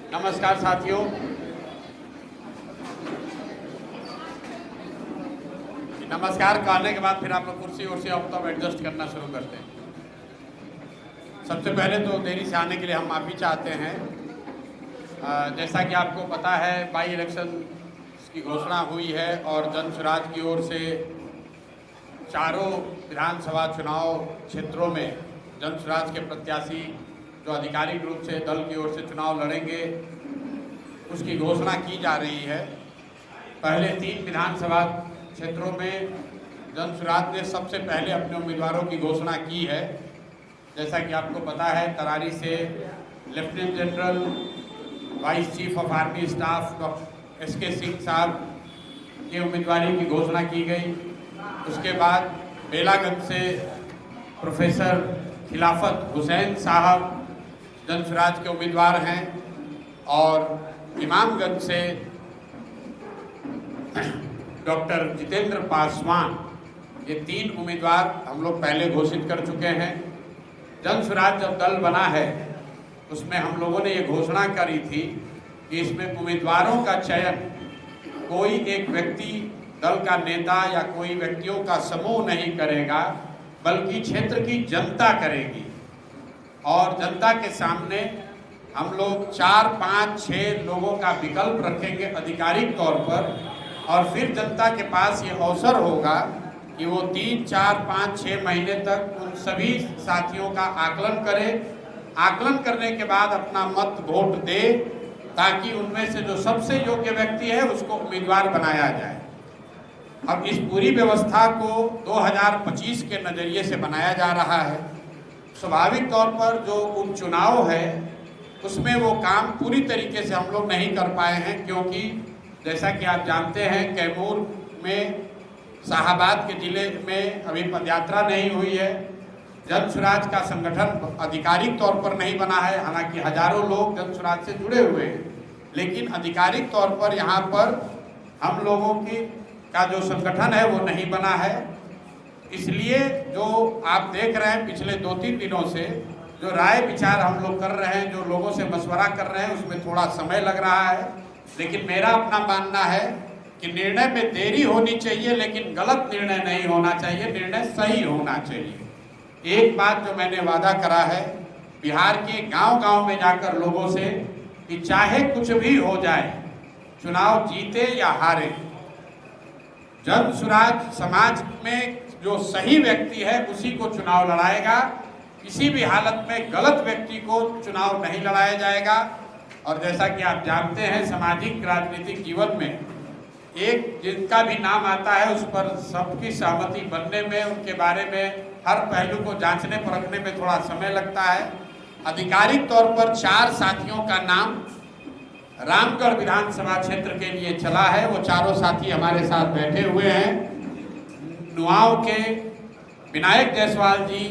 नमस्कार साथियों। नमस्कार कहने के बाद फिर आप लोग कुर्सी उर्सी अब एडजस्ट करना शुरू करते हैं। सबसे पहले तो देरी से आने के लिए हम माफ़ी चाहते हैं। जैसा कि आपको पता है, बाई इलेक्शन की घोषणा हुई है और जन स्वराज की ओर से चारों विधानसभा चुनाव क्षेत्रों में जन स्वराज के प्रत्याशी जो आधिकारिक रूप से दल की ओर से चुनाव लड़ेंगे उसकी घोषणा की जा रही है। पहले 3 विधानसभा क्षेत्रों में जन स्वराज ने सबसे पहले अपने उम्मीदवारों की घोषणा की है। जैसा कि आपको पता है, तरारी से lieutenant general vice chief of army staff doctor S K. Singh साहब की उम्मीदवारी की घोषणा की गई। उसके बाद बेलागंज से प्रोफेसर खिलाफत हुसैन साहब जन स्वराज के उम्मीदवार हैं और इमामगंज से डॉक्टर जितेंद्र पासवान, ये 3 उम्मीदवार हम लोग पहले घोषित कर चुके हैं। जन स्वराज जब दल बना है उसमें हम लोगों ने ये घोषणा करी थी कि इसमें उम्मीदवारों का चयन कोई एक व्यक्ति, दल का नेता या कोई व्यक्तियों का समूह नहीं करेगा, बल्कि क्षेत्र की जनता करेगी। और जनता के सामने हम लोग 4, 5, 6 लोगों का विकल्प रखेंगे आधिकारिक तौर पर, और फिर जनता के पास ये अवसर होगा कि वो 3, 4, 5, 6 महीने तक उन सभी साथियों का आकलन करे। आकलन करने के बाद अपना मत वोट दे, ताकि उनमें से जो सबसे योग्य व्यक्ति है उसको उम्मीदवार बनाया जाए। अब इस पूरी व्यवस्था को 2025 के नज़रिए से बनाया जा रहा है। स्वाभाविक तौर पर जो उपचुनाव है उसमें वो काम पूरी तरीके से हम लोग नहीं कर पाए हैं, क्योंकि जैसा कि आप जानते हैं, कैमूर में शाहाबाद के ज़िले में अभी पदयात्रा नहीं हुई है। जन स्वराज का संगठन आधिकारिक तौर पर नहीं बना है, हालांकि हजारों लोग जन स्वराज से जुड़े हुए हैं, लेकिन आधिकारिक तौर पर यहाँ पर हम लोगों का जो संगठन है वो नहीं बना है। इसलिए जो आप देख रहे हैं पिछले 2-3 दिनों से जो राय विचार हम लोग कर रहे हैं, जो लोगों से मशवरा कर रहे हैं, उसमें थोड़ा समय लग रहा है। लेकिन मेरा अपना मानना है कि निर्णय में देरी होनी चाहिए, लेकिन गलत निर्णय नहीं होना चाहिए, निर्णय सही होना चाहिए। एक बात जो मैंने वादा करा है बिहार के गांव-गांव में जाकर लोगों से, कि चाहे कुछ भी हो जाए, चुनाव जीते या हारे, जन स्वराज समाज में जो सही व्यक्ति है उसी को चुनाव लड़ाएगा। किसी भी हालत में गलत व्यक्ति को चुनाव नहीं लड़ाया जाएगा। और जैसा कि आप जानते हैं, सामाजिक राजनीतिक जीवन में एक जिनका भी नाम आता है उस पर सबकी सहमति बनने में, उनके बारे में हर पहलू को जांचने परखने में थोड़ा समय लगता है। आधिकारिक तौर पर 4 साथियों का नाम रामगढ़ विधानसभा क्षेत्र के लिए चला है। वो चारों साथी हमारे साथ बैठे हुए हैं। नुआव के विनायक जायसवाल जी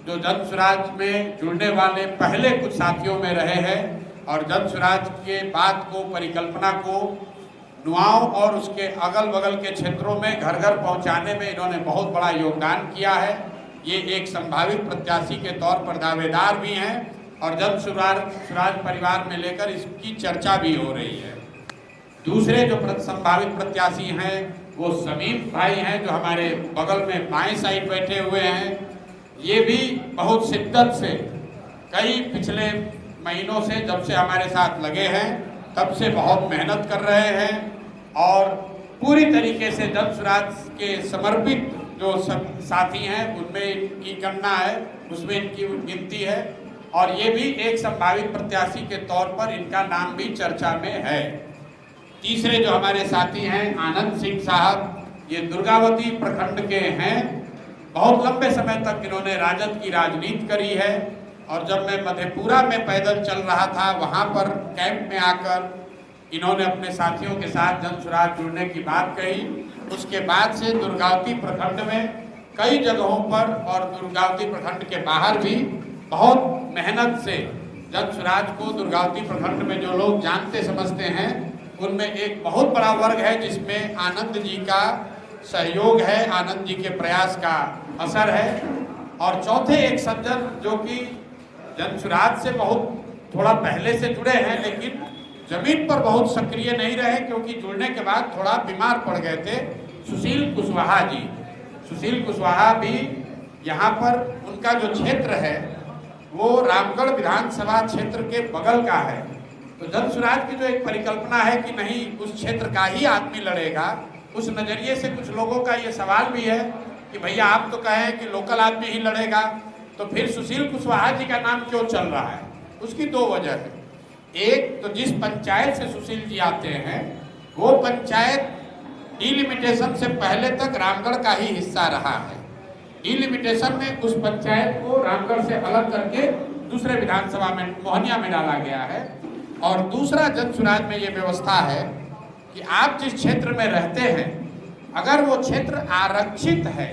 जो जन स्वराज में जुड़ने वाले पहले कुछ साथियों में रहे हैं और जन स्वराज के बात को, परिकल्पना को नुआव और उसके अगल बगल के क्षेत्रों में घर घर पहुंचाने में इन्होंने बहुत बड़ा योगदान किया है। ये एक संभावित प्रत्याशी के तौर पर दावेदार भी हैं और जन स्वराज परिवार में लेकर इसकी चर्चा भी हो रही है। दूसरे जो संभावित प्रत्याशी हैं वो समीम भाई हैं, जो हमारे बगल में बाएं साइड बैठे हुए हैं। ये भी बहुत शिद्दत से कई पिछले महीनों से, जब से हमारे साथ लगे हैं तब से बहुत मेहनत कर रहे हैं और पूरी तरीके से जन स्वराज के समर्पित जो साथी हैं उनमें इनकी गणना है, उसमें इनकी गिनती है। और ये भी एक संभावित प्रत्याशी के तौर पर इनका नाम भी चर्चा में है। तीसरे जो हमारे साथी हैं आनंद सिंह साहब, ये दुर्गावती प्रखंड के हैं। बहुत लंबे समय तक इन्होंने राजद की राजनीति करी है और जब मैं मधेपुरा में पैदल चल रहा था वहाँ पर कैंप में आकर इन्होंने अपने साथियों के साथ जन स्वराज जुड़ने की बात कही। उसके बाद से दुर्गावती प्रखंड में कई जगहों पर और दुर्गावती प्रखंड के बाहर भी बहुत मेहनत से जन स्वराज को दुर्गावती प्रखंड में जो लोग जानते समझते हैं उनमें एक बहुत बड़ा वर्ग है जिसमें आनंद जी का सहयोग है, आनंद जी के प्रयास का असर है। और चौथे एक सज्जन जो कि जन स्वराज से बहुत थोड़ा पहले से जुड़े हैं लेकिन जमीन पर बहुत सक्रिय नहीं रहे, क्योंकि जुड़ने के बाद थोड़ा बीमार पड़ गए थे। सुशील कुशवाहा जी, सुशील कुशवाहा भी यहाँ पर, उनका जो क्षेत्र है वो रामगढ़ विधानसभा क्षेत्र के बगल का है। तो जन स्वराज की जो एक परिकल्पना है कि नहीं उस क्षेत्र का ही आदमी लड़ेगा, उस नज़रिए से कुछ लोगों का ये सवाल भी है कि भैया आप तो कहें कि लोकल आदमी ही लड़ेगा, तो फिर सुशील कुशवाहा जी का नाम क्यों चल रहा है? उसकी दो वजह है। एक तो जिस पंचायत से सुशील जी आते हैं वो पंचायत डिलिमिटेशन से पहले तक रामगढ़ का ही हिस्सा रहा है। डिलिमिटेशन में उस पंचायत को रामगढ़ से अलग करके दूसरे विधानसभा में मोहनिया में डाला गया है। और दूसरा, जन स्वराज में ये व्यवस्था है कि आप जिस क्षेत्र में रहते हैं, अगर वो क्षेत्र आरक्षित है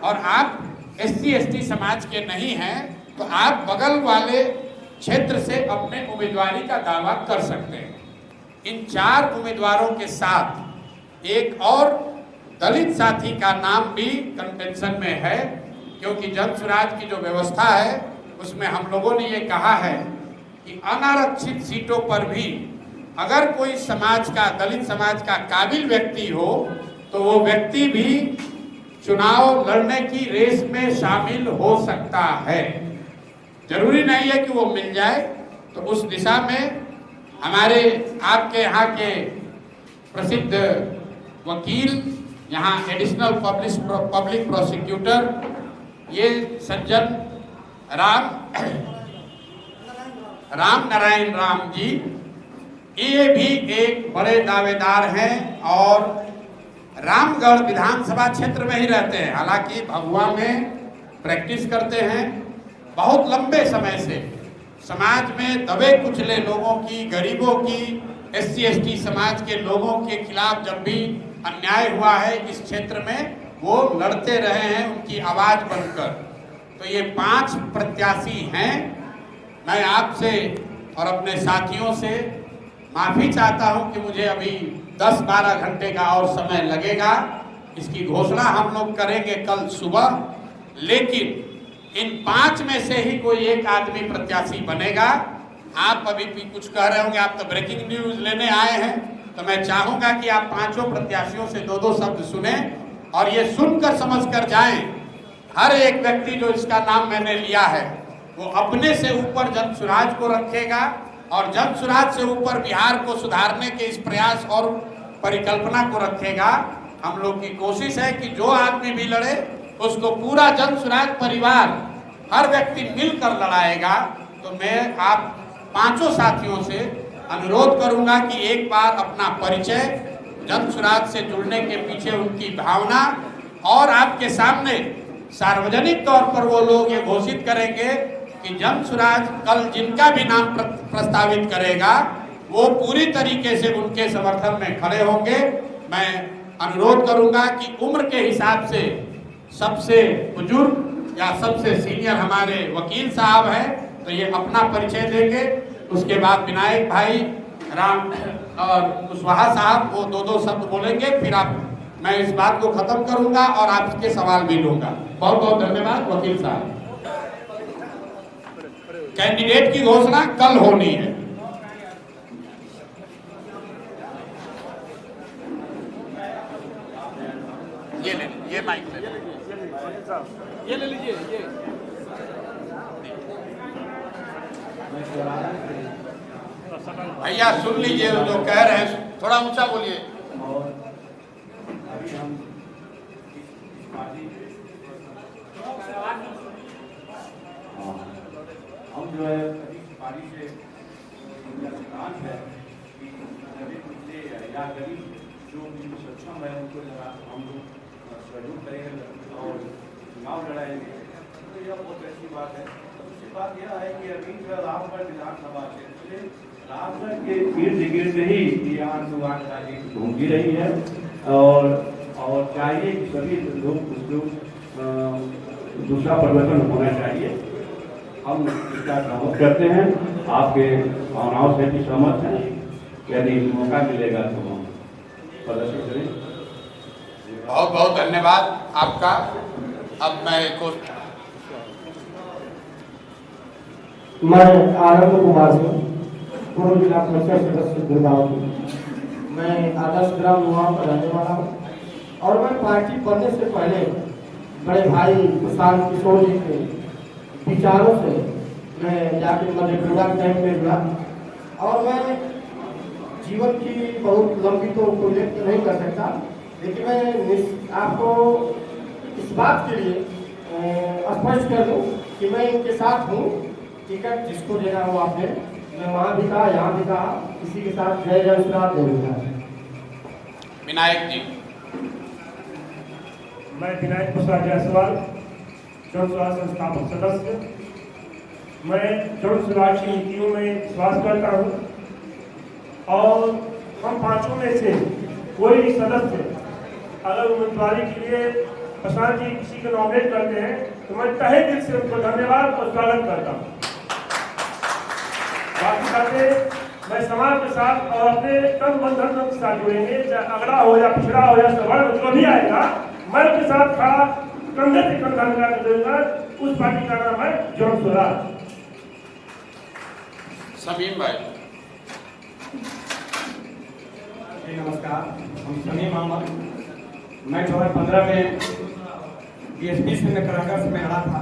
और आप SC/ST समाज के नहीं हैं, तो आप बगल वाले क्षेत्र से अपने उम्मीदवारी का दावा कर सकते हैं। इन 4 उम्मीदवारों के साथ एक और दलित साथी का नाम भी कंटेंशन में है, क्योंकि जन स्वराज की जो व्यवस्था है उसमें हम लोगों ने ये कहा है कि अनारक्षित सीटों पर भी अगर कोई समाज का, दलित समाज का काबिल व्यक्ति हो तो वो व्यक्ति भी चुनाव लड़ने की रेस में शामिल हो सकता है। जरूरी नहीं है कि वो मिल जाए। तो उस दिशा में हमारे आपके यहाँ के प्रसिद्ध वकील, यहाँ एडिशनल पब्लिक प्रोसिक्यूटर, ये सज्जन राम नारायण राम जी, ये भी एक बड़े दावेदार हैं और रामगढ़ विधानसभा क्षेत्र में ही रहते हैं। हालांकि भभुआ में प्रैक्टिस करते हैं। बहुत लंबे समय से समाज में दबे कुचले लोगों की, गरीबों की, SC/ST समाज के लोगों के खिलाफ जब भी अन्याय हुआ है इस क्षेत्र में, वो लड़ते रहे हैं उनकी आवाज बनकर। तो ये 5 प्रत्याशी हैं। मैं आपसे और अपने साथियों से माफी चाहता हूं कि मुझे अभी 10-12 घंटे का और समय लगेगा। इसकी घोषणा हम लोग करेंगे कल सुबह, लेकिन इन 5 में से ही कोई एक आदमी प्रत्याशी बनेगा। आप अभी भी कुछ कह रहे होंगे, आप तो ब्रेकिंग न्यूज लेने आए हैं, तो मैं चाहूंगा कि आप 5 प्रत्याशियों से 2-2 शब्द सुने और ये सुनकर समझकर जाएं। हर एक व्यक्ति जो इसका नाम मैंने लिया है वो अपने से ऊपर जन स्वराज को रखेगा और जन स्वराज से ऊपर बिहार को सुधारने के इस प्रयास और परिकल्पना को रखेगा। हम लोग की कोशिश है कि जो आदमी भी लड़े उसको पूरा जन स्वराज परिवार, हर व्यक्ति मिलकर लड़ाएगा। तो मैं आप 5 साथियों से अनुरोध करूंगा कि एक बार अपना परिचय, जन स्वराज से जुड़ने के पीछे उनकी भावना, और आपके सामने सार्वजनिक तौर पर वो लोग ये घोषित करेंगे कि जन स्वराज कल जिनका भी नाम प्रस्तावित करेगा वो पूरी तरीके से उनके समर्थन में खड़े होंगे। मैं अनुरोध करूंगा कि उम्र के हिसाब से सबसे बुजुर्ग या सबसे सीनियर हमारे वकील साहब हैं, तो ये अपना परिचय देंगे। उसके बाद विनायक भाई, राम और कुशवाहा साहब वो 2-2 शब्द बोलेंगे। फिर मैं इस बात को खत्म करूंगा और आपके सवाल भी लूंगा। बहुत बहुत धन्यवाद वकील साहब। कैंडिडेट की घोषणा कल होनी है। ये माइक ये ले लीजिए। ये भैया सुन लीजिए जो कह रहे हैं, थोड़ा ऊंचा बोलिए। हम जो है पानी से है कि या गरीब जो सक्षम है उनको हम लोग सहयोग करेंगे और चुनाव लड़ाएंगे। तो यह बहुत अच्छी बात है। दूसरी बात यह है कि अभी जो रामगढ़ विधानसभा क्षेत्र से रामगढ़ के इर्द गिर्द ही यहाँ दुकानदारी घूमती रही है और चाहिए कि सभी लोग दूसरा परिवर्तन होना चाहिए। हम इसका सहमत करते हैं, आपके भावनाओं से भी सहमत हैं। यदि मौका मिलेगा तो हम प्रदर्शन करें। बहुत बहुत धन्यवाद आपका। अब मैं आनंद कुमार सिंह पूर्व जिला परिषद सदस्य दुर्गावती। मैं आदर्श ग्राम नुआव का रहने वाला हूँ और मैं पार्टी बनने से पहले बड़े भाई प्रशांत किशोर जी के विचारों से मैं जाके मधेपुरा कैंप में जुड़ा और मैं जीवन की बहुत लंबी तो उल्लेख नहीं कर सकता, लेकिन मैं आपको इस बात के लिए स्पष्ट कर दूं कि मैं इनके साथ हूँ। टिकट जिसको देना हो आपने, मैं वहाँ भी कहा, यहाँ भी कहा, किसी के साथ जय जय श्रीराम जय। विनायक जी। मैं विनायक प्रसाद जायसवाल, जन स्वराज संस्थापक सदस्य। मैं जन स्वराज की नीतियों में विश्वास करता हूँ और हम पांचों में से कोई भी सदस्य अगर उम्मीदवारी के लिए प्रशांत जी किसी को नॉमिनेट करते हैं तो मैं तहे दिल से उनको धन्यवाद और स्वागत करता हूँ। बाकी बातें मैं समाज के साथ और अपने तन मन धन के साथ जुड़ेंगे, चाहे अगड़ा हो या पिछड़ा हो या सवर्ण जो भी आएगा, मैं उनके साथ खड़ा कंधे से कंधा मिला कर दूंगा। उस पार्टी का नाम है जन स्वराज। समीम भाई। नमस्कार, हम समीम अहमद। मैं 2015 में बीएसपी से कराकर से मैं हरा था,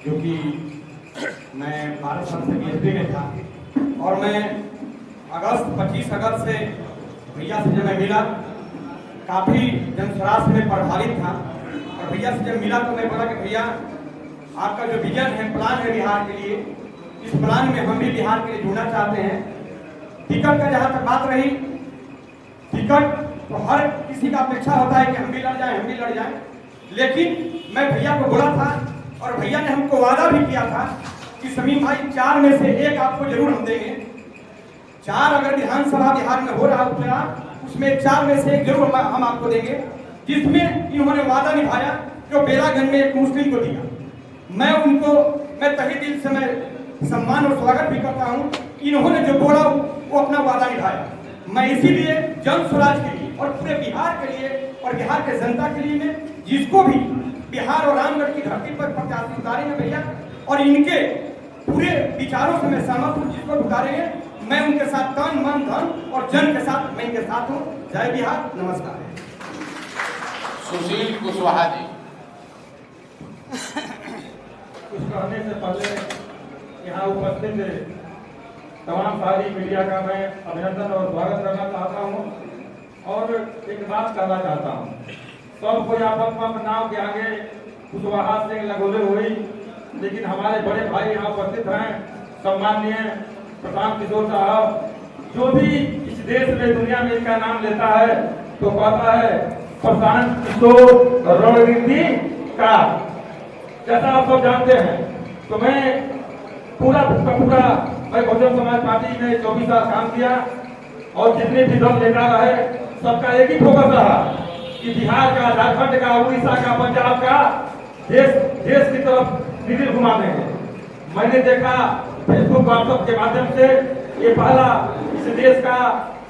जो कि मैं 12 साल से बीएसपी में था और मैं 25 अगस्त से भैया से जब मैं मिला काफ़ी जनस्वराज में प्रभावित था और भैया से जब मिला तो मैं बोला कि भैया आपका जो विजन है, प्लान है बिहार के लिए, इस प्लान में हम भी बिहार के लिए जुड़ना चाहते हैं। टिकट का जहाँ तक बात रही, टिकट तो हर किसी का अपेक्षा होता है कि हम भी लड़ जाएं, लेकिन मैं भैया को बोला था और भैया ने हमको वादा भी किया था कि समीम भाई 4 में से 1 आपको जरूर हम देंगे। 4 अगर विधानसभा बिहार में हो रहा उपचुनाव, उसमें 4 में से 1 जरूर हम आपको देंगे, जिसमें इन्होंने वादा निभाया जो बेलागंज में एक मुस्लिम को दिया। मैं तहे दिल से मैं सम्मान और स्वागत भी करता हूँ। इन्होंने जो बोला वो अपना वादा निभाया। मैं इसीलिए जन स्वराज के लिए और पूरे बिहार के लिए और बिहार के जनता के लिए मैं जिसको भी बिहार और रामगढ़ की धरती पर प्रत्याशी उतारेंगे भैया और इनके पूरे विचारों से मैं सहमत हूँ, जिसको उतारेंगे मैं उनके साथ तन मन धन और जन के साथ मैं इनके साथ हूँ। जय बिहार, नमस्कार। सुशील कुशवाहा जी। कुछ कहने से पहले यहाँ उपस्थित तमाम सारी मीडिया का मैं अभिनंदन और स्वागत करना चाहता हूँ और एक बात कहना चाहता हूँ। सब कोई आपस नाम के आगे कुशवाहा से लगोले हुई, लेकिन हमारे बड़े भाई यहाँ उपस्थित हैं, सम्माननीय प्रशांत किशोर साहब, जो भी इस देश में दुनिया में इनका नाम लेता है तो कहता है प्रशांत किशोर रणनीति का, जैसा आप सब जानते हैं। तो मैं पूरा मैं बहुजन समाज पार्टी में 24 साल काम किया और जितने भी दल नेता रहे सबका एक ही फोकस रहा कि बिहार का, झारखंड का, उड़ीसा का, पंजाब का देश की तरफ निधि घुमा देंगे। मैंने देखा फेसबुक व्हाट्सएप के माध्यम से ये पहला इस देश का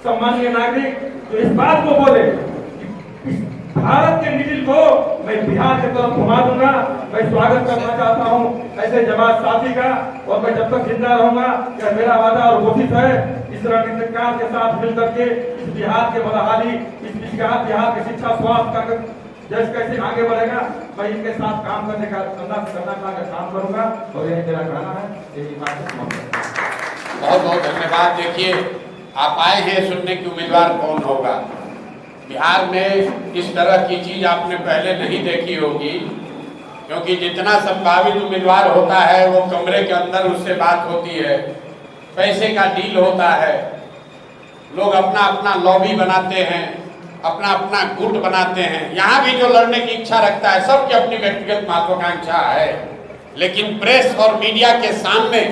सम्मानीय नागरिक जो इस बात को बोले कि भारत के निधि को मैं बिहार की तरफ घुमा दूंगा। मैं स्वागत करना चाहता हूँ ऐसे जमात साथी का और मैं जब तक जिंदा रहूंगा यह मेरा वादा और कोशिश है इस रणनीतिकार के साथ मिलकर के इस बिहार के बदहाली, इस बिहार के शिक्षा स्वास्थ्य का जैसे कैसे आगे बढ़ेगा, मैं इनके साथ काम करने का काम करूंगा और यही मेरा कहना है। यही बहुत बहुत धन्यवाद। देखिए, आप आए हैं सुनने की उम्मीदवार कौन होगा। बिहार में इस तरह की चीज आपने पहले नहीं देखी होगी, क्योंकि जितना संभावित उम्मीदवार होता है वो कमरे के अंदर उससे बात होती है, पैसे का डील होता है, लोग अपना अपना लॉबी बनाते हैं, अपना अपना गुट बनाते हैं। यहाँ भी जो लड़ने की इच्छा रखता है सबकी अपनी व्यक्तिगत महत्वाकांक्षा है, लेकिन प्रेस और मीडिया के सामने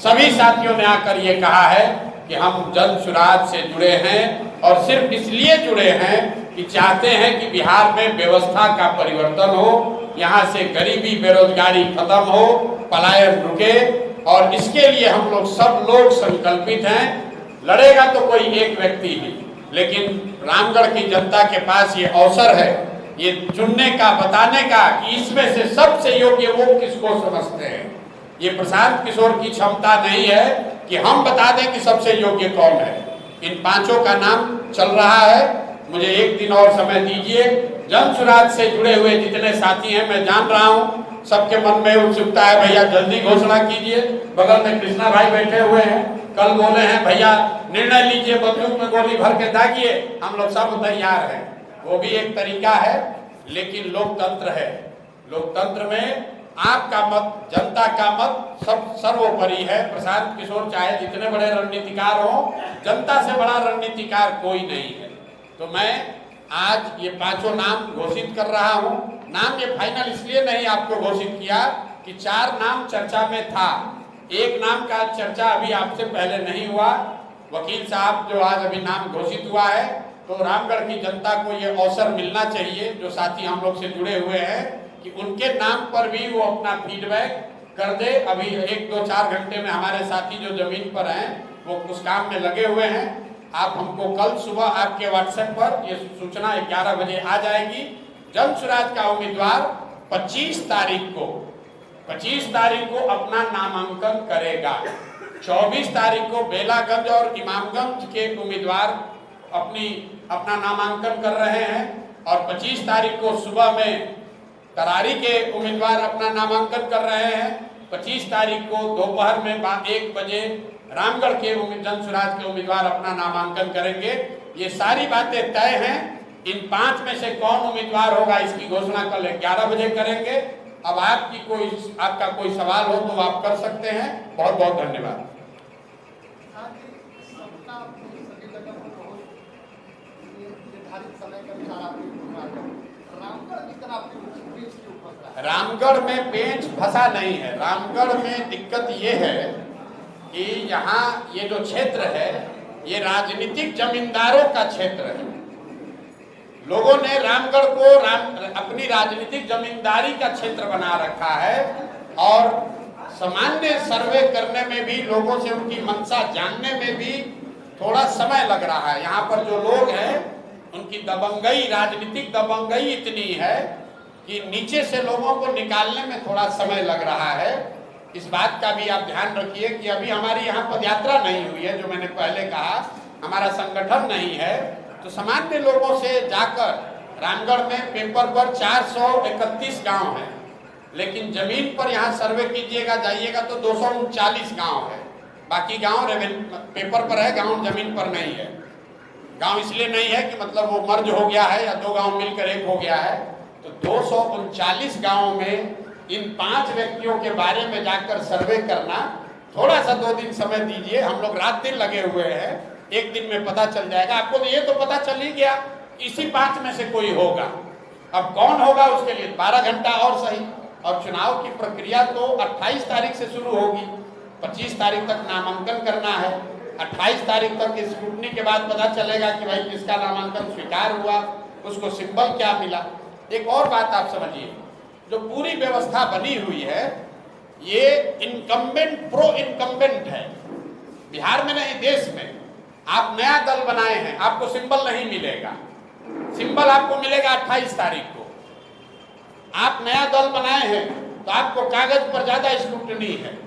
सभी साथियों ने आकर ये कहा है कि हम जन स्वराज से जुड़े हैं और सिर्फ इसलिए जुड़े हैं कि चाहते हैं कि बिहार में व्यवस्था का परिवर्तन हो, यहाँ से गरीबी बेरोजगारी खत्म हो, पलायन रुके, और इसके लिए हम लोग सब लोग संकल्पित हैं। लड़ेगा तो कोई एक व्यक्ति ही, लेकिन रामगढ़ की जनता के पास ये अवसर है ये चुनने का, बताने का कि इसमें से सबसे योग्य वो किसको समझते हैं। ये प्रशांत किशोर की क्षमता नहीं है कि कि हम बता दें कि सबसे योग्य कौन है। इन पांचों का नाम चल रहा है, मुझे एक दिन और समय दीजिए। जन सुराज से जुड़े हुए जितने साथी हैं, मैं जान रहा हूं सबके मन में उत्सुकता है, भैया जल्दी घोषणा कीजिए। बगल में कृष्णा भाई बैठे हुए हैं, कल बोले हैं भैया निर्णय लीजिए, बंदूक में गोली भर के दागिए, हम लोग सब तैयार हैं। वो भी एक तरीका है, लेकिन लोकतंत्र है। लोकतंत्र में आपका मत, जनता का मत सब सर्वोपरि है। प्रशांत किशोर चाहे जितने बड़े रणनीतिकार हो, जनता से बड़ा रणनीतिकार कोई नहीं है। तो मैं आज ये पांचों नाम घोषित कर रहा हूं। नाम ये फाइनल इसलिए नहीं आपको घोषित किया कि 4 नाम चर्चा में था, एक नाम का चर्चा अभी आपसे पहले नहीं हुआ। वकील साहब जो आज अभी नाम घोषित हुआ है, तो रामगढ़ की जनता को ये अवसर मिलना चाहिए, जो साथी हम लोग से जुड़े हुए हैं, कि उनके नाम पर भी वो अपना फीडबैक कर दे। अभी 1-2-4 घंटे में हमारे साथी जो जमीन पर हैं वो उस काम में लगे हुए हैं। आप हमको कल सुबह आपके व्हाट्सएप पर ये सूचना 11 बजे आ जाएगी। जन सुराज का उम्मीदवार 25 तारीख को अपना नामांकन करेगा। 24 तारीख को बेलागंज और इमामगंज के उम्मीदवार अपना नामांकन कर रहे हैं, और 25 तारीख को सुबह में करारी के उम्मीदवार अपना नामांकन कर रहे हैं। 25 तारीख को दोपहर में 1 बजे रामगढ़ के जन सुराज के उम्मीदवार अपना नामांकन करेंगे। ये सारी बातें तय हैं। इन 5 में से कौन उम्मीदवार होगा इसकी घोषणा कल 11 बजे करेंगे। अब आपका कोई सवाल हो तो आप कर सकते हैं। बहुत बहुत धन्यवाद। रामगढ़ में पेंच फंसा नहीं है। रामगढ़ में दिक्कत ये है कि यहाँ ये जो क्षेत्र है ये राजनीतिक जमींदारों का क्षेत्र है। लोगों ने रामगढ़ को अपनी राजनीतिक जमींदारी का क्षेत्र बना रखा है, और सामान्य सर्वे करने में भी, लोगों से उनकी मंशा जानने में भी थोड़ा समय लग रहा है। यहाँ पर जो लोग हैं उनकी दबंगई, राजनीतिक दबंगई इतनी है कि नीचे से लोगों को निकालने में थोड़ा समय लग रहा है। इस बात का भी आप ध्यान रखिए कि अभी हमारी यहाँ पदयात्रा नहीं हुई है, जो मैंने पहले कहा, हमारा संगठन नहीं है। तो सामान्य लोगों से जाकर रामगढ़ में पेपर पर 431 गांव है, लेकिन जमीन पर यहाँ सर्वे कीजिएगा, जाइएगा तो 239 गांव है। बाकी गांव पेपर पर है, गांव जमीन पर नहीं है। गांव इसलिए नहीं है कि मतलब वो मर्ज हो गया है या 2 गांव मिलकर एक हो गया है। तो 239 गांवों में इन 5 व्यक्तियों के बारे में जाकर सर्वे करना, थोड़ा सा 2 दिन समय दीजिए। हम लोग रात दिन लगे हुए हैं, 1 दिन में पता चल जाएगा आपको। तो ये तो पता चल ही गया, इसी 5 में से कोई होगा। अब कौन होगा उसके लिए 12 घंटा और सही। और चुनाव की प्रक्रिया तो 28 तारीख से शुरू होगी। 25 तारीख तक नामांकन करना है। 28 तारीख तक स्क्रूटनी के बाद पता चलेगा कि भाई किसका नामांकन स्वीकार हुआ, उसको सिंबल क्या मिला। एक और बात आप समझिए, जो पूरी व्यवस्था बनी हुई है ये इनकम्बेंट प्रो इनकम्बेंट है। बिहार में नहीं, देश में। आप नया दल बनाए हैं, आपको सिंबल नहीं मिलेगा। सिंबल आपको मिलेगा 28 तारीख को। आप नया दल बनाए हैं तो आपको कागज पर ज्यादा स्क्रूटनी है।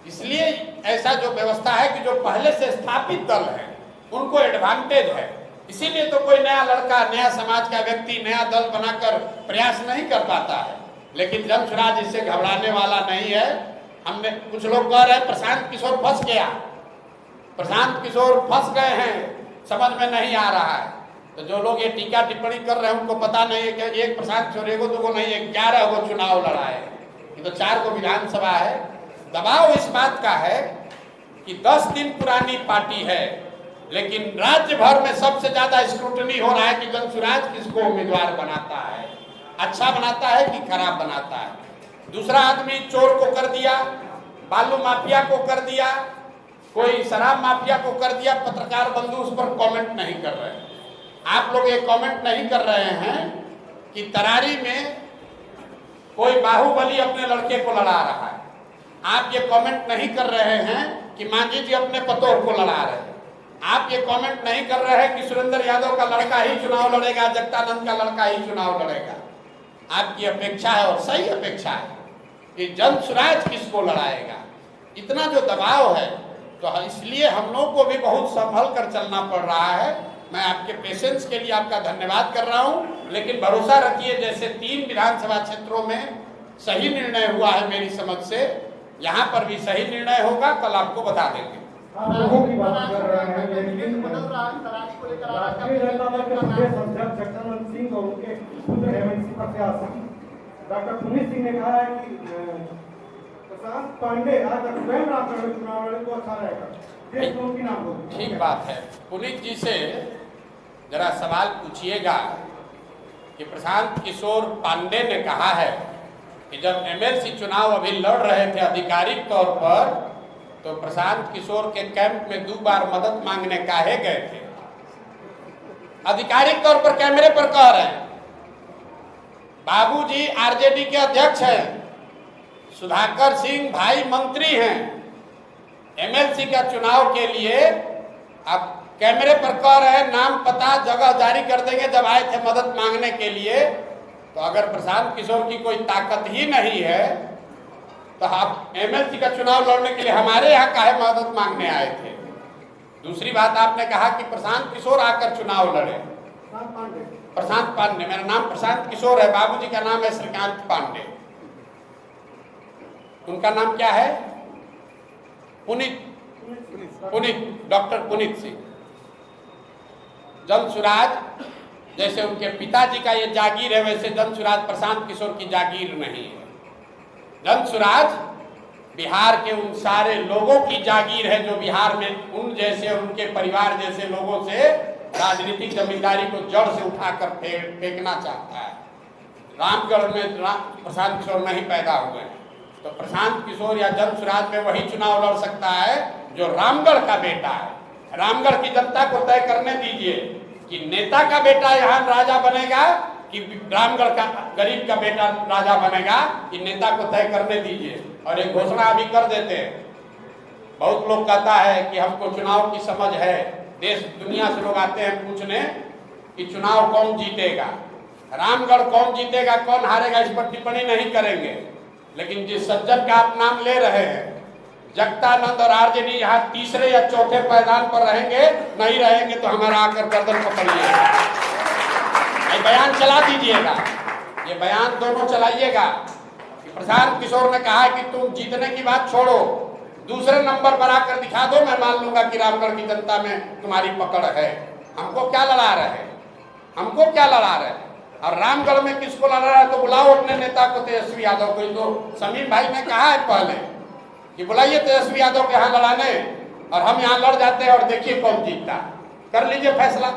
इसलिए ऐसा जो व्यवस्था है कि जो पहले से स्थापित दल है उनको एडवांटेज है। इसीलिए तो कोई नया लड़का, नया समाज का व्यक्ति नया दल बनाकर प्रयास नहीं कर पाता है। लेकिन जन सुराज इससे घबराने वाला नहीं है। हमने, कुछ लोग कह रहे हैं प्रशांत किशोर फंस गया, प्रशांत किशोर फंस गए हैं, समझ में नहीं आ रहा है। तो जो लोग ये टीका टिप्पणी कर रहे हैं उनको पता नहीं है कि एक प्रशांत किशोर एगो दूगो नहीं है, 11 गो चुनाव लड़ाए। ये तो 4 गो विधानसभा है। दबाव इस बात का है कि 10 दिन पुरानी पार्टी है, लेकिन राज्य भर में सबसे ज्यादा स्क्रूटनी हो रहा है कि जन सुराज किसको उम्मीदवार बनाता है, अच्छा बनाता है कि खराब बनाता है। दूसरा आदमी चोर को कर दिया, बालू माफिया को कर दिया, कोई शराब माफिया को कर दिया, पत्रकार बंधु उस पर कमेंट नहीं कर रहे हैं। आप लोग ये कमेंट नहीं कर रहे हैं कि तरारी में कोई बाहुबली अपने लड़के को लड़ा रहा है। आप ये कमेंट नहीं कर रहे हैं कि मांझी जी अपने पतोह को लड़ा रहे हैं। आप ये कमेंट नहीं कर रहे हैं कि सुरेंद्र यादव का लड़का ही चुनाव लड़ेगा, जगदानंद का लड़का ही चुनाव लड़ेगा। आपकी अपेक्षा है, और सही अपेक्षा है, कि जन सुराज किसको लड़ाएगा। इतना जो दबाव है तो इसलिए हम लोग को भी बहुत संभल कर चलना पड़ रहा है। मैं आपके पेशेंस के लिए आपका धन्यवाद कर रहा हूं, लेकिन भरोसा रखिए जैसे 3 विधानसभा क्षेत्रों में सही निर्णय हुआ है मेरी समझ से, यहाँ पर भी सही निर्णय होगा, कल आपको बता देंगे। आप लोगों की बात कर रहे हैं, लेकिन राष्ट्रीय जनता दल के प्रदेश अध्यक्ष जगदानंद सिंह और उनके पुत्र हेमंत सिंह प्रत्याशी डॉक्टर पुनीत सिंह ने कहा है कि प्रशांत पांडे अगर स्वयं रामगढ़ में चुनाव लड़े तो अच्छा रहेगा, देश में उनकी नाम होगी। ठीक बात है। पुनीत जी से जरा सवाल पूछिएगा कि प्रशांत किशोर पांडे ने कहा है कि जब एमएलसी चुनाव अभी लड़ रहे थे आधिकारिक तौर पर, तो प्रशांत किशोर के कैंप में 2 बार मदद मांगने काहे गए थे। आधिकारिक तौर पर कैमरे पर कह रहे हैं। बाबूजी आरजेडी के अध्यक्ष हैं, सुधाकर सिंह भाई मंत्री हैं, एमएलसी का चुनाव के लिए आप कैमरे पर कह रहे हैं नाम पता जगह जारी कर देंगे जब आए थे मदद मांगने के लिए। तो अगर प्रशांत किशोर की कोई ताकत ही नहीं है तो आप एमएलसी का चुनाव लड़ने के लिए हमारे यहाँ काहे मदद मांगने आए थे। दूसरी बात आपने कहा कि प्रशांत किशोर आकर चुनाव लड़े। प्रशांत पांडे, मेरा नाम प्रशांत किशोर है, बाबूजी का नाम है श्रीकांत पांडे, उनका नाम क्या है? पुनीत, डॉक्टर पुनीत सिंह। जनसुराज जैसे उनके पिताजी का ये जागीर है, वैसे जनसुराज प्रशांत किशोर की जागीर नहीं है। जनसुराज बिहार के उन सारे लोगों की जागीर है जो बिहार में उन जैसे उनके परिवार जैसे लोगों से राजनीतिक जमींदारी को जड़ से उठाकर फेंकना चाहता है। रामगढ़ में प्रशांत किशोर नहीं पैदा हुए हैं, तो प्रशांत किशोर या जनसुराज में वही चुनाव लड़ सकता है जो रामगढ़ का बेटा है। रामगढ़ की जनता को तय करने दीजिए कि नेता का बेटा यहाँ राजा बनेगा कि रामगढ़ का गरीब का बेटा राजा बनेगा, कि नेता को तय करने दीजिए। और एक घोषणा अभी कर देते हैं। बहुत लोग कहता है कि हमको चुनाव की समझ है, देश दुनिया से लोग आते हैं पूछने कि चुनाव कौन जीतेगा, रामगढ़ कौन जीतेगा कौन हारेगा, इस पर टिप्पणी नहीं करेंगे। लेकिन जिस सज्जन का आप नाम ले रहे हैं, जगदानंद और आरजेडी यहाँ तीसरे या चौथे पायदान पर रहेंगे, नहीं रहेंगे तो हमारा आकर गर्दन पकड़िएगा, बयान चला दीजिएगा। ये बयान दोनों चलाइएगा कि प्रशांत किशोर ने कहा कि तुम जीतने की बात छोड़ो, दूसरे नंबर पर आकर दिखा दो, मैं मान लूंगा कि रामगढ़ की जनता में तुम्हारी पकड़ है। हमको क्या लड़ा रहे, हमको क्या लड़ा रहे? और रामगढ़ में किसको लड़ा रहा है तो बुलाओ अपने नेता को, तेजस्वी यादव को। तो समीम भाई ने कहा है पहले कि बुलाइए तेजस्वी यादव के यहाँ लड़ाने, और हम यहाँ लड़ जाते हैं और देखिए कौन जीतता। कर लीजिए फैसला,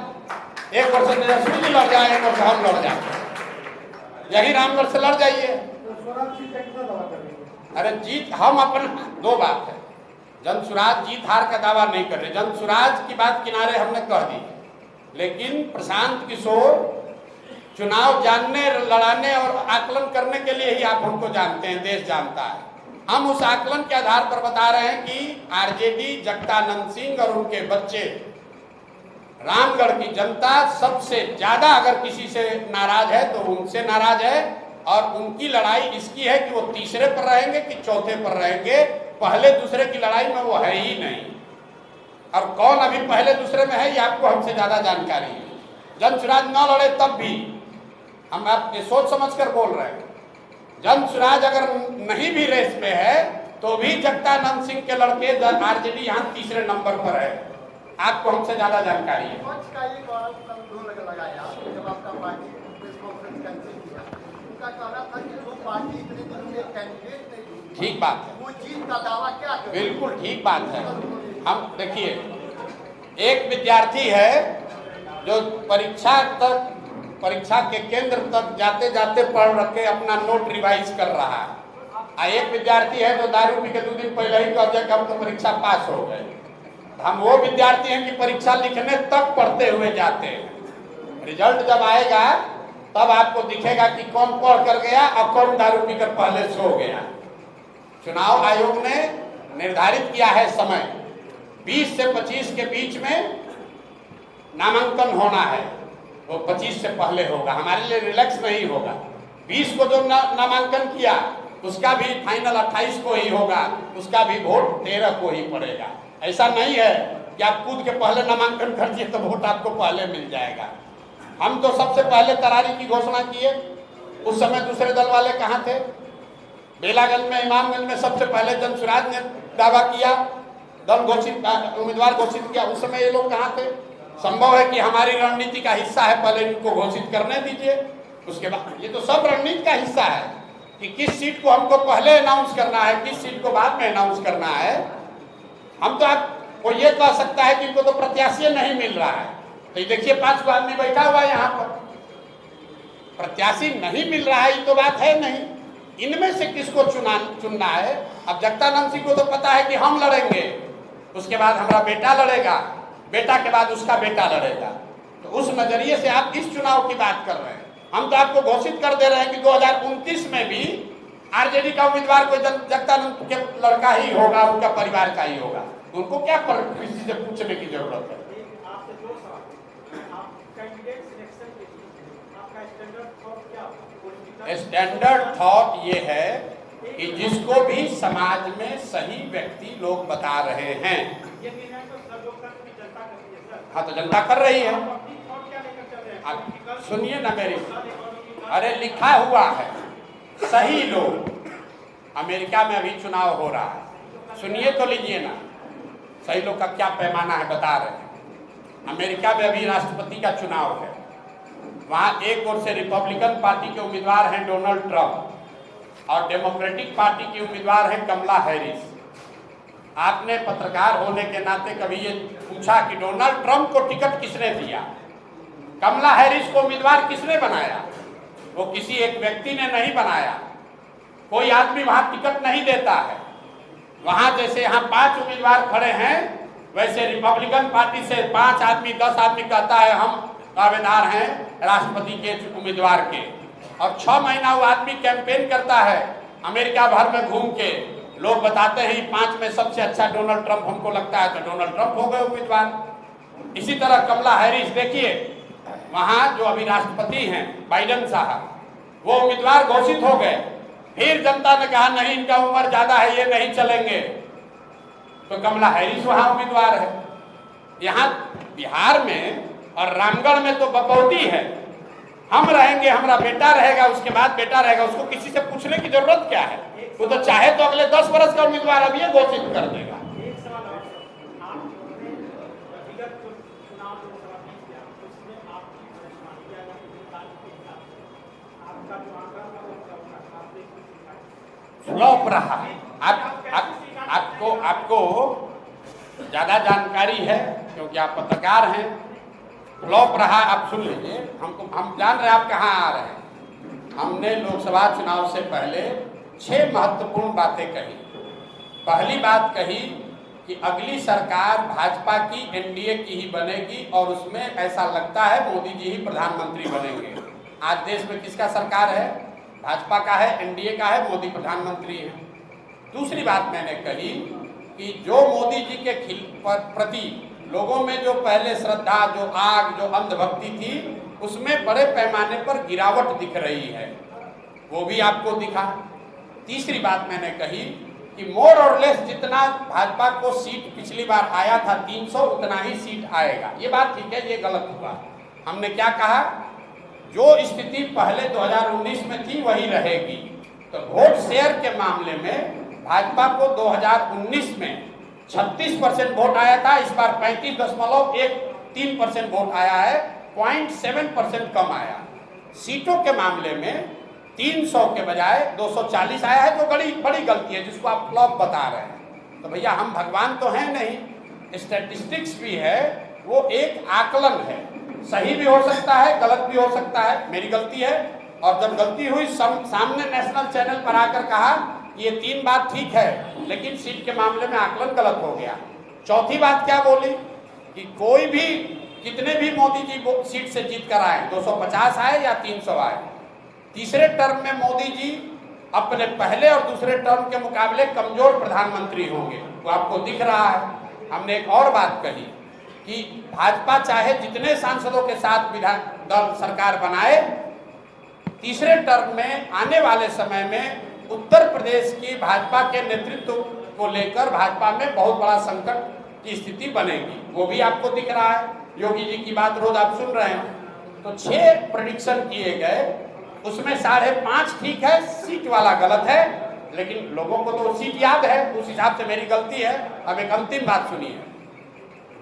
एक वर्ष तेजस्वी जी लड़ जाए, एक वर्ष हम लड़ जाए, यही रामगढ़ से लड़ जाइए। अरे जीत हम अपन, 2 बात है, जनसुराज जीत हार का दावा नहीं कर रहे, जनसुराज की बात किनारे हमने कह दी। लेकिन प्रशांत किशोर चुनाव जानने, लड़ाने और आकलन करने के लिए ही आप हमको जानते हैं, देश जानता है। हम उस आकलन के आधार पर बता रहे हैं कि आरजेडी, जगदानंद सिंह और उनके बच्चे, रामगढ़ की जनता सबसे ज्यादा अगर किसी से नाराज है तो उनसे नाराज है। और उनकी लड़ाई इसकी है कि वो तीसरे पर रहेंगे कि चौथे पर रहेंगे, पहले दूसरे की लड़ाई में वो है ही नहीं। और कौन अभी पहले दूसरे में है ये आपको हमसे ज्यादा जानकारी है। जनसुराज न लड़े तब भी हम आपके सोच समझ कर बोल रहे हैं। जनसुराज अगर नहीं भी रेस में है तो भी जगदानंद सिंह के लड़के आरजेडी यहाँ तीसरे नंबर पर है, आपको हमसे ज्यादा जानकारी है। ठीक बात है, वो जीत का दावा क्या है? बिल्कुल ठीक बात है। हम देखिए, एक विद्यार्थी है जो परीक्षा के केंद्र तक जाते जाते पढ़ रखे अपना नोट रिवाइज कर रहा है। एक विद्यार्थी है जो दारू पी के 2 दिन पहले ही कहते कि हम तो परीक्षा पास हो गए। हम वो विद्यार्थी हैं कि परीक्षा लिखने तक पढ़ते हुए जाते हैं, रिजल्ट जब आएगा तब आपको दिखेगा कि कौन पढ़ कर गया और कौन दारू पीकर पहले सो गया। चुनाव आयोग ने निर्धारित किया है समय, 20 से 25 के बीच में नामांकन होना है, वो 25 से पहले होगा, हमारे लिए रिलैक्स नहीं होगा। 20 को जो नामांकन किया उसका भी फाइनल 28 को ही होगा, उसका भी वोट 13 को ही पड़ेगा। ऐसा नहीं है कि आप कूद के पहले नामांकन कर दिए तो वोट आपको पहले मिल जाएगा। हम तो सबसे पहले तरारी की घोषणा किए, उस समय दूसरे दल वाले कहाँ थे? बेलागंज में, इमामगंज में सबसे पहले जनसुराज ने दावा किया, दल घोषित, उम्मीदवार घोषित किया, उस समय ये लोग कहाँ थे? संभव है कि हमारी रणनीति का हिस्सा है, पहले इनको घोषित करने दीजिए, उसके बाद। ये तो सब रणनीति का हिस्सा है कि किस सीट को हमको पहले अनाउंस करना है, किस सीट को बाद में अनाउंस करना है। हम तो आपको ये कह सकता है कि इनको तो प्रत्याशी नहीं मिल रहा है, तो ये देखिए 5 गो आदमी बैठा हुआ है यहाँ पर, प्रत्याशी नहीं मिल रहा है, ये तो बात है नहीं। इनमें से किसको चुनना है? अब जगदानंद सिंह को तो पता है कि हम लड़ेंगे, उसके बाद हमारा बेटा लड़ेगा, बेटा के बाद उसका बेटा लड़ेगा, तो उस नजरिए से आप इस चुनाव की बात कर रहे हैं। हम तो आपको घोषित कर दे रहे हैं कि 2029 में भी आरजेडी का उम्मीदवार कोई जगदानंद के लड़का ही होगा, उनका परिवार का ही होगा, उनको क्या किसी से पूछने की जरूरत है? स्टैंडर्ड थॉट ये है कि जिसको भी समाज में सही व्यक्ति लोग बता रहे हैं, हाँ तो जनता कर रही है। सुनिए ना मेरी, अरे लिखा हुआ है सही लोग। अमेरिका में अभी चुनाव हो रहा है, सुनिए तो लीजिए ना, सही लोग का क्या पैमाना है बता रहे हैं। अमेरिका में अभी राष्ट्रपति का चुनाव है, वहाँ एक ओर से रिपब्लिकन पार्टी के उम्मीदवार हैं डोनाल्ड ट्रंप और डेमोक्रेटिक पार्टी की उम्मीदवार हैं कमला हैरिस। आपने पत्रकार होने के नाते कभी ये पूछा कि डोनाल्ड ट्रंप को टिकट किसने दिया, कमला हैरिस को उम्मीदवार किसने बनाया? वो किसी एक व्यक्ति ने नहीं बनाया, कोई आदमी वहां टिकट नहीं देता है। वहां जैसे यहाँ 5 उम्मीदवार खड़े हैं, वैसे रिपब्लिकन पार्टी से 5 आदमी 10 आदमी कहता है हम दावेदार हैं राष्ट्रपति के उम्मीदवार के, और 6 महीना वो आदमी कैंपेन करता है अमेरिका भर में घूम के। लोग बताते हैं 5 में सबसे अच्छा डोनाल्ड ट्रंप हमको लगता है, तो डोनाल्ड ट्रंप हो गए उम्मीदवार। इसी तरह कमला हैरिस देखिए, वहां जो अभी राष्ट्रपति हैं बाइडेन साहब, वो उम्मीदवार घोषित हो गए, फिर जनता ने कहा नहीं इनका उम्र ज्यादा है, ये नहीं चलेंगे, तो कमला हैरिस वहां उम्मीदवार है। यहाँ बिहार में और रामगढ़ में तो बपौती है, हम रहेंगे, हमारा बेटा रहेगा, उसके बाद बेटा रहेगा, उसको किसी से पूछने की जरूरत क्या है? वो तो चाहे तो अगले 10 वर्ष का उम्मीदवार अभी घोषित कर देगा। फ्लॉप रहा। आपको ज्यादा जानकारी है क्योंकि आप पत्रकार हैं। फ्लॉप रहा, आप सुन लीजिए, हम जान रहे हैं आप कहाँ आ रहे हैं। हमने लोकसभा चुनाव से पहले 6 महत्वपूर्ण बातें कही। पहली बात कही कि अगली सरकार भाजपा की एनडीए की ही बनेगी और उसमें ऐसा लगता है मोदी जी ही प्रधानमंत्री बनेंगे। आज देश में किसका सरकार है? भाजपा का है, एनडीए का है, मोदी प्रधानमंत्री है। दूसरी बात मैंने कही कि जो मोदी जी के प्रति लोगों में जो पहले श्रद्धा, जो आग, जो अंधभक्ति थी, उसमें बड़े पैमाने पर गिरावट दिख रही है, वो भी आपको दिखा। तीसरी बात मैंने कही कि मोर और लेस जितना भाजपा को सीट पिछली बार आया था 300, उतना ही सीट आएगा। ये बात ठीक है, ये गलत हुआ। हमने क्या कहा? जो स्थिति पहले 2019 में थी वही रहेगी। तो वोट शेयर के मामले में भाजपा को 2019 में 36% वोट आया था, इस बार 35.13% वोट आया है, 0.7% कम आया। सीटों के मामले में 300 के बजाय 240 आया है, जो बड़ी गलती है, जिसको आप फ्लॉप बता रहे हैं। तो भैया हम भगवान तो हैं नहीं, स्टैटिस्टिक्स भी है, वो एक आकलन है, सही भी हो सकता है, गलत भी हो सकता है। मेरी गलती है, और जब गलती हुई सामने नेशनल चैनल पर आकर कहा ये 3 बात ठीक है, लेकिन सीट के मामले में आकलन गलत हो गया। चौथी बात क्या बोली कि कोई भी कितने भी मोदी जी सीट से जीत कर आए, 250 आए या 300 आए, तीसरे टर्म में मोदी जी अपने पहले और दूसरे टर्म के मुकाबले कमजोर प्रधानमंत्री होंगे, वो आपको दिख रहा है। हमने एक और बात कही कि भाजपा चाहे जितने सांसदों के साथ विधान दल सरकार बनाए, तीसरे टर्म में आने वाले समय में उत्तर प्रदेश की भाजपा के नेतृत्व को लेकर भाजपा में बहुत बड़ा संकट की स्थिति बनेगी वो भी आपको दिख रहा है। योगी जी की बात रोज आप सुन रहे हैं। तो 6 प्रेडिक्शन किए गए, उसमें 5.5 ठीक है, सीट वाला गलत है, लेकिन लोगों को तो सीट याद है, उस हिसाब से मेरी गलती है। अब एक अंतिम बात सुनिए,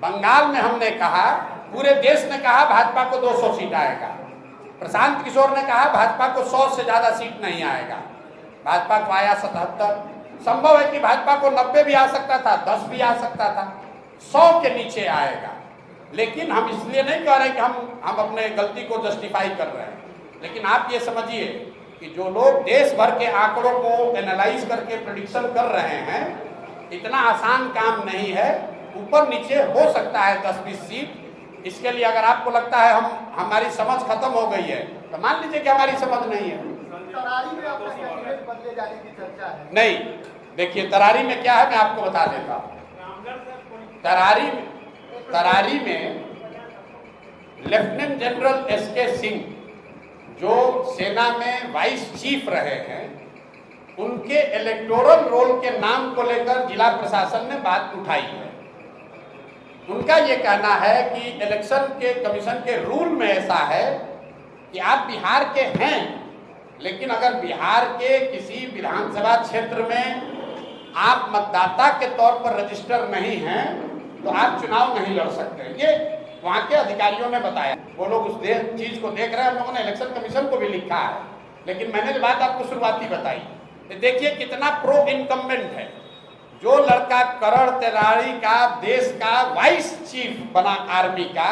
बंगाल में हमने कहा, पूरे देश ने कहा भाजपा को 200 सीट आएगा। प्रशांत किशोर ने कहा भाजपा को 100 से ज्यादा सीट नहीं आएगा, भाजपा को आया 77। संभव है कि भाजपा को 90 भी आ सकता था, 10 भी आ सकता था, 100 के नीचे आएगा। लेकिन हम इसलिए नहीं कह रहे कि हम अपने गलती को जस्टिफाई कर रहे हैं, लेकिन आप ये समझिए कि जो लोग देश भर के आंकड़ों को एनालाइज करके प्रेडिक्शन कर रहे हैं, इतना आसान काम नहीं है। ऊपर नीचे हो सकता है 10-20 सीट। इसके लिए अगर आपको लगता है हमारी समझ खत्म हो गई है, तो मान लीजिए कि हमारी समझ नहीं है। तरारी में आपका कैंडिडेट बदले जाने की चर्चा है। नहीं, देखिए तरारी में क्या है मैं आपको बता देता हूँ। तरारी में लेफ्टिनेंट जनरल SK सिंह जो सेना में वाइस चीफ रहे हैं, उनके इलेक्टोरल रोल के नाम को लेकर जिला प्रशासन ने बात उठाई है। उनका ये कहना है कि इलेक्शन के कमीशन के रूल में ऐसा है कि आप बिहार के हैं, लेकिन अगर बिहार के किसी विधानसभा क्षेत्र में आप मतदाता के तौर पर रजिस्टर नहीं हैं तो आप चुनाव नहीं लड़ सकते। ये वहाँ के अधिकारियों ने बताया, वो लोग उस चीज को देख रहे हैं। हम लोगों ने इलेक्शन कमीशन को भी लिखा है, लेकिन मैंने जो बात आपको शुरुआती बताई, देखिए कितना प्रो इनकम्बेंट है। जो लड़का करण तिवारी का देश का वाइस चीफ बना आर्मी का,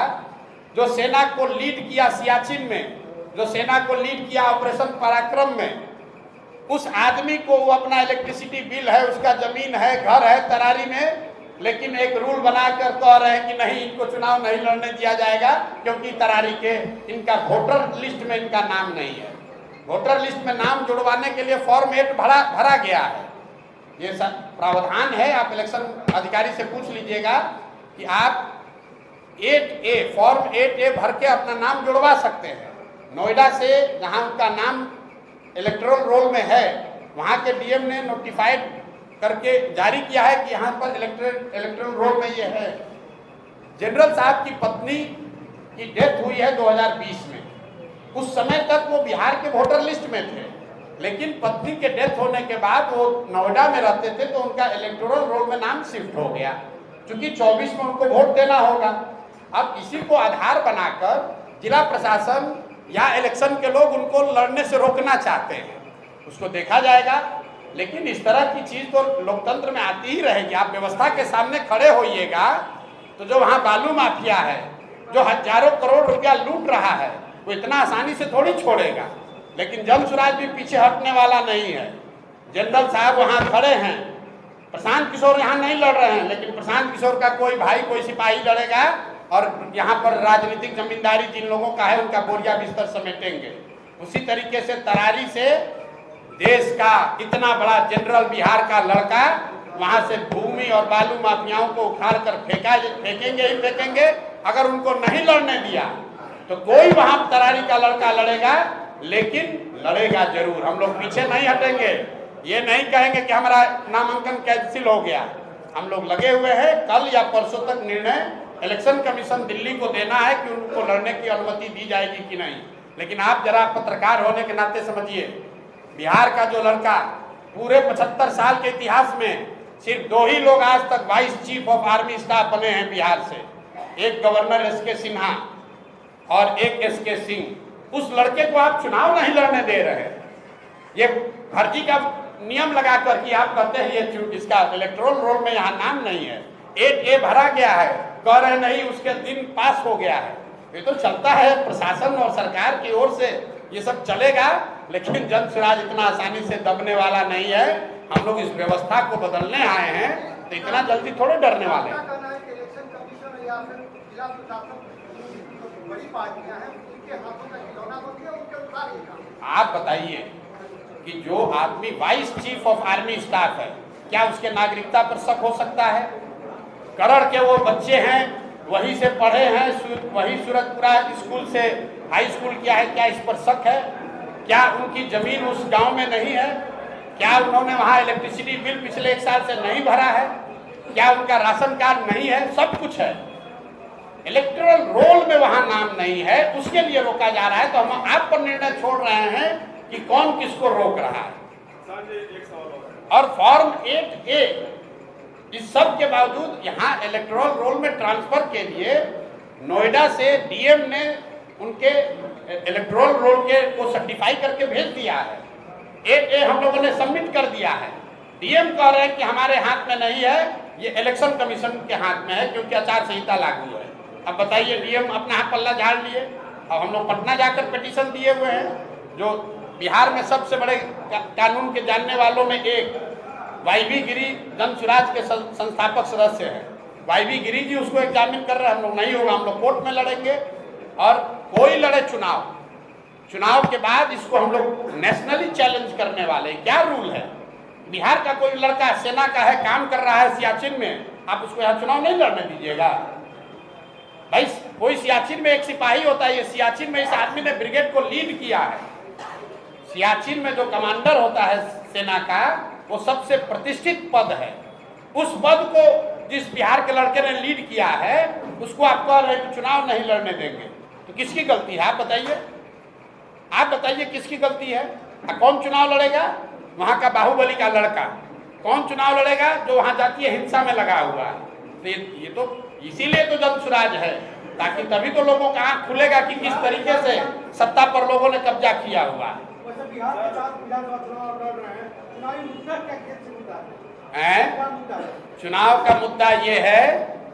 जो सेना को लीड किया सियाचिन में, जो सेना को लीड किया ऑपरेशन पराक्रम में, उस आदमी को वो अपना इलेक्ट्रिसिटी बिल है, उसका जमीन है, घर है तरारी में, लेकिन एक रूल बनाकर कह रहे हैं कि नहीं, इनको चुनाव नहीं लड़ने दिया जाएगा क्योंकि तरारी के इनका वोटर लिस्ट में इनका नाम नहीं है। वोटर लिस्ट में नाम जुड़वाने के लिए फॉर्म 8 भरा गया है। ये प्रावधान है, आप इलेक्शन अधिकारी से पूछ लीजिएगा कि आप 8A फॉर्म 8A भर के अपना नाम जुड़वा सकते हैं। नोएडा से जहां उनका नाम इलेक्टोरल रोल में है, वहां के DM ने नोटिफाइड करके जारी किया है कि यहाँ पर इलेक्टोरल रोल में ये है। जनरल साहब की पत्नी की डेथ हुई है 2020 में, उस समय तक वो बिहार के वोटर लिस्ट में थे, लेकिन पत्नी के डेथ होने के बाद वो नोएडा में रहते थे तो उनका इलेक्टोरल रोल में नाम शिफ्ट हो गया, क्योंकि 24 में उनको वोट देना होगा। अब इसी को आधार बनाकर जिला प्रशासन या इलेक्शन के लोग उनको लड़ने से रोकना चाहते हैं, उसको देखा जाएगा। लेकिन इस तरह की चीज तो लोकतंत्र में आती ही रहेगी। आप व्यवस्था के सामने खड़े होइएगा तो जो वहाँ बालू माफिया है, जो हजारों करोड़ रुपया लूट रहा है, वो इतना आसानी से थोड़ी छोड़ेगा। लेकिन जमसुराज भी पीछे हटने वाला नहीं है। जनरल साहब वहाँ खड़े हैं, प्रशांत किशोर यहाँ नहीं लड़ रहे हैं, लेकिन प्रशांत किशोर का कोई भाई कोई सिपाही लड़ेगा और यहाँ पर राजनीतिक जमींदारी जिन लोगों का है उनका बोरिया बिस्तर समेटेंगे। उसी तरीके से तरारी से देश का इतना बड़ा जनरल बिहार का लड़का वहां से भूमि और बालू माफियाओं को उखाड़ कर फेंकेंगे ही फेंकेंगे। अगर उनको नहीं लड़ने दिया तो कोई वहां तरारी का लड़का लड़ेगा, लेकिन लड़ेगा जरूर। हम लोग पीछे नहीं हटेंगे, ये नहीं कहेंगे कि हमारा नामांकन कैंसिल हो गया। हम लोग लगे हुए हैं। कल या परसों तक निर्णय इलेक्शन कमीशन दिल्ली को देना है कि उनको लड़ने की अनुमति दी जाएगी कि नहीं। लेकिन आप जरा पत्रकार होने के नाते समझिए, बिहार का जो लड़का पूरे 75 साल के इतिहास में सिर्फ 2 ही लोग आज तक vice chief of army staff बने हैं बिहार से, एक गवर्नर SK सिन्हा और एक SK सिंह। उस लड़के को आप चुनाव नहीं लड़ने दे रहे हैं। ये फर्जी का नियम लगाकर कि आप कहते हैं ये इसका इलेक्टोरल रोल में यहाँ नाम नहीं है, 8A भरा गया है, कह रहे नहीं उसके दिन पास हो गया है। ये तो चलता है, प्रशासन और सरकार की ओर से ये सब चलेगा, लेकिन जनसुराज इतना आसानी से दबने वाला नहीं है। हम लोग इस व्यवस्था को बदलने आए हैं, तो इतना जल्दी थोड़े डरने वाले हैं। इलेक्शन कमीशन या फिर जिला प्रशासन बड़ी पार्टियां हैं, उनके हाथों का खिलौना होती है, उनके अनुसार ही काम। आप बताइए कि जो आदमी vice chief of army staff है, क्या उसके नागरिकता पर शक हो सकता है? करण के वो बच्चे हैं, वहीं से पढ़े हैं, वही सूरतपुरा स्कूल से हाई स्कूल किया है, क्या इस पर शक है? क्या उनकी जमीन उस गांव में नहीं है? क्या उन्होंने वहां इलेक्ट्रिसिटी बिल पिछले 1 साल से नहीं भरा है? क्या उनका राशन कार्ड नहीं है? सब कुछ है, इलेक्टोरल रोल में वहां नाम नहीं है, उसके लिए रोका जा रहा है। तो हम आप पर निर्णय छोड़ रहे हैं कि कौन किसको रोक रहा है। और फॉर्म 8A, इस सब के बावजूद यहाँ इलेक्टोरल रोल में ट्रांसफर के लिए नोएडा से डीएम ने उनके इलेक्टोरल रोल के को सर्टिफाई करके भेज दिया है। 8A हम लोगों ने सबमिट कर दिया है। डीएम कह रहे हैं कि हमारे हाथ में नहीं है, ये इलेक्शन कमीशन के हाथ में है, क्योंकि आचार संहिता लागू है। अब बताइए, डीएम अपना हाथ पल्ला झाड़ लिए। अब हम लोग पटना जाकर पिटीशन दिए हुए हैं। जो बिहार में सबसे बड़े कानून के जानने वालों में एक वाईवी गिरी जन स्वराज के संस्थापक सदस्य हैं, वाईवी गिरी जी उसको एग्जामिन कर रहे हैं। हम लोग नहीं होगा, हम लोग कोर्ट में लड़ेंगे। और कोई लड़े चुनाव के बाद इसको हम लोग नेशनली चैलेंज करने वाले। क्या रूल है? बिहार का कोई लड़का सेना का है, काम कर रहा है सियाचिन में, आप उसको यहाँ चुनाव नहीं लड़ने दीजिएगा भाई। कोई सियाचिन में एक सिपाही होता है, ये सियाचिन में इस आदमी ने ब्रिगेड को लीड किया है। सियाचिन में जो कमांडर होता है सेना का, वो सबसे प्रतिष्ठित पद है। उस पद को जिस बिहार के लड़के ने लीड किया है, उसको आप कह रहे हैं चुनाव नहीं लड़ने देंगे, तो किसकी गलती है? आप बताइए, आप बताइए किसकी गलती है? कौन चुनाव लड़ेगा? वहां का बाहुबली का लड़का कौन चुनाव लड़ेगा जो वहां जातीय हिंसा में लगा हुआ है? तो ये तो इसीलिए तो जन स्वराज है, ताकि तभी तो लोगों का आंख खुलेगा कि किस तरीके से सत्ता पर लोगों ने कब्जा किया हुआ है। बिहार के साथ विधानसभा चुनाव लड़ रहे हैं, चुनावी मुद्दा क्या कैसे मुद्दा है? चुनाव का मुद्दा ये है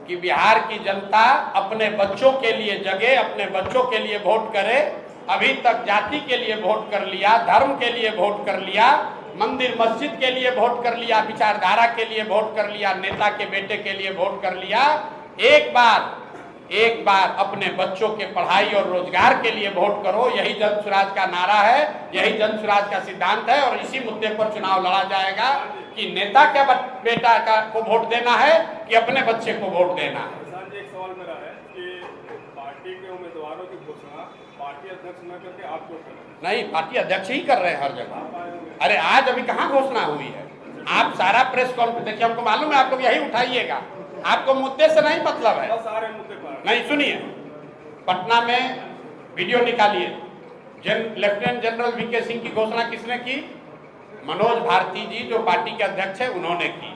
कि बिहार की जनता अपने बच्चों के लिए जगे, अपने बच्चों के लिए वोट करे। अभी तक जाति के लिए वोट कर लिया, धर्म के लिए वोट कर लिया, मंदिर मस्जिद के लिए वोट कर लिया, विचारधारा के लिए वोट कर लिया, नेता के बेटे के लिए वोट कर लिया। एक बार अपने बच्चों के पढ़ाई और रोजगार के लिए वोट करो। यही जन स्वराज का नारा है, यही जन स्वराज का सिद्धांत है। और इसी मुद्दे पर चुनाव लड़ा जाएगा कि नेता का बेटा को वोट देना है कि अपने बच्चे को वोट देना है। एक सवाल मेरा है कि पार्टी के उम्मीदवारों की घोषणा पार्टी अध्यक्ष न करके आप क्यों कर रहे हैं? नहीं, पार्टी अध्यक्ष ही कर रहे हैं हर जगह। अरे आज अभी कहाँ घोषणा हुई है? आप सारा प्रेस कॉन्फ्रेंस देखिए, हमको मालूम है आप लोग यही उठाइएगा, आपको मुद्दे से नहीं मतलब है। सारे मुद्दे पर नहीं, सुनिए, पटना में वीडियो निकालिए, लेफ्टिनेंट जनरल वीके सिंह की घोषणा किसने की? मनोज भारती जी जो पार्टी के अध्यक्ष है उन्होंने की।